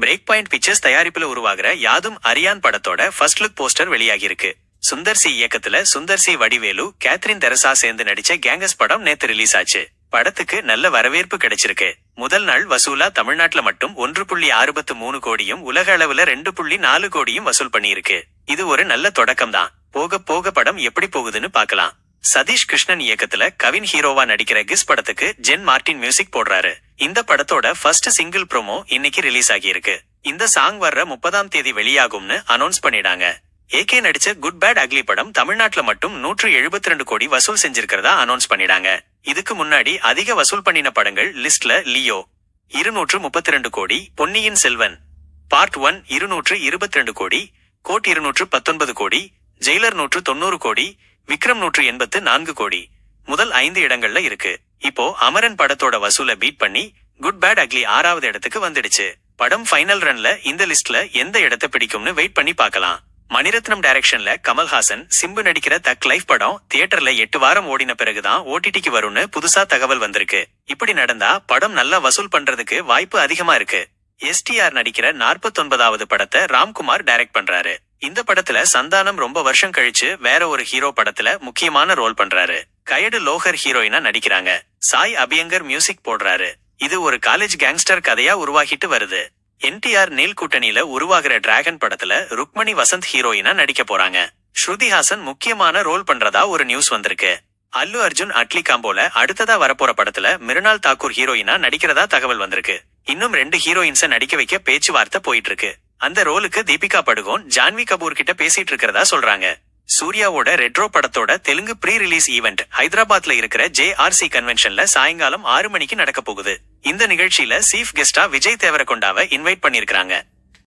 Break point pictures தயாரிப்புல உருவாகிற யாதும் அரியான் படத்தோட first look poster வெளியாகிருக்கு. சுந்தர் சி இயக்கத்துல சுந்தர் சி வடிவேலு, கேத்ரின் தெரசா சேர்ந்து நடிச்ச கேங்கஸ் படம் நேத்து ரிலீஸ் ஆச்சு. படத்துக்கு நல்ல வரவேற்பு கிடைச்சிருக்கு. முதல் நாள் வசூலா தமிழ்நாட்டுல மட்டும் 1.63 கோடியும் உலக அளவுல 2.4 கோடியும் வசூல் பண்ணியிருக்கு. இது ஒரு நல்ல தொடக்கம் தான். போக போக படம் எப்படி போகுதுன்னு பார்க்கலாம். சதீஷ் கிருஷ்ணன் இயக்கத்துல கவின் ஹீரோவா நடிக்கிற கிஸ் படத்துக்கு ஜென் மார்டின் மியூசிக் போடுறாரு. இந்த படத்தோட ஃபர்ஸ்ட் சிங்கிள் ப்ரோமோ இன்னைக்கு ரிலீஸ் ஆகியிருக்கு. இந்த சாங் வர்ற 30ஆம் தேதி வெளியாகும்னு அனௌன்ஸ் பண்ணிடாங்க. ஏகே நடிச்ச குட் பேட் அக்லி படம் தமிழ்நாட்டுல மட்டும் 172 கோடி வசூல் செஞ்சிருக்கிறதா அனௌன்ஸ் பண்ணிடாங்க. இதுக்கு முன்னாடி அதிக வசூல் பண்ணின படங்கள் லிஸ்ட்ல லியோ 232 கோடி, பொன்னியின் செல்வன் பார்ட் 1 222 கோடி, கோட் 219 கோடி, ஜெயிலர் 190 கோடி, விக்ரம் 184 கோடி முதல் 5 இடங்கள்ல இருக்கு. இப்போ அமரன் படத்தோட வசூலை பீட் பண்ணி குட் பேட் அக்லி 6வது இடத்துக்கு வந்துடுச்சு. படம் ஃபைனல் ரன்ல இந்த லிஸ்ட்ல எந்த இடத்தை பிடிக்கும்னு வெயிட் பண்ணி பார்க்கலாம். மணிரத்னம் டைரக்ஷன்ல கமல்ஹாசன், சிம்பு நடிக்கிற தக் லைஃப் படம் தியேட்டர்ல 8 வாரம் ஓடின பிறகுதான் ஓடிடிக்கு வரும்னு புதுசா தகவல் வந்திருக்கு. இப்படி நடந்தா படம் நல்லா வசூல் பண்றதுக்கு வாய்ப்பு அதிகமா இருக்கு. எஸ்டிஆர் நடிக்கிற 49வது படத்தை ராம்குமார் டைரக்ட் பண்றாரு. இந்த படத்துல சந்தானம் ரொம்ப வருஷம் கழிச்சு வேற ஒரு ஹீரோ படத்துல முக்கியமான ரோல் பண்றாரு. கயடு லோஹர் ஹீரோயினா நடிக்கிறாங்க. சாய் அபியங்கர் மியூசிக் போடுறாரு. இது ஒரு காலேஜ் கேங்ஸ்டர் கதையா உருவாகிட்டு வருது. என்டிஆர் நீல் கூட்டணியில உருவாகிற டிராகன் படத்துல ருக்மணி வசந்த் ஹீரோயினா நடிக்க போறாங்க. ஸ்ருதிஹாசன் முக்கியமான ரோல் பண்றதா ஒரு நியூஸ் வந்திருக்கு. அல்லு அர்ஜுன் அட்லி காம்போல அடுத்ததா வரப்போற படத்துல மிருனால் தாக்கூர் ஹீரோயினா நடிக்கிறதா தகவல் வந்திருக்கு. இன்னும் 2 ஹீரோயின்ஸ நடிக்க வைக்க பேச்சுவார்த்தை போயிட்டு இருக்கு. அந்த ரோலுக்கு தீபிகா படுகோன் ஜான்வி கபூர் கிட்ட பேசிட்டு இருக்கிறதா சொல்றாங்க. சூர்யாவோட ரெட்ரோ படத்தோட தெலுங்கு ப்ரீ ரிலீஸ் ஈவெண்ட் ஹைதராபாத்ல இருக்கிற JRC கன்வென்ஷன்ல சாயங்காலம் 6 மணிக்கு நடக்க போகுது. இந்த நிகழ்ச்சியில சீஃப் கெஸ்டா விஜய் தேவரகொண்டாவை இன்வைட் பண்ணிருக்காங்க.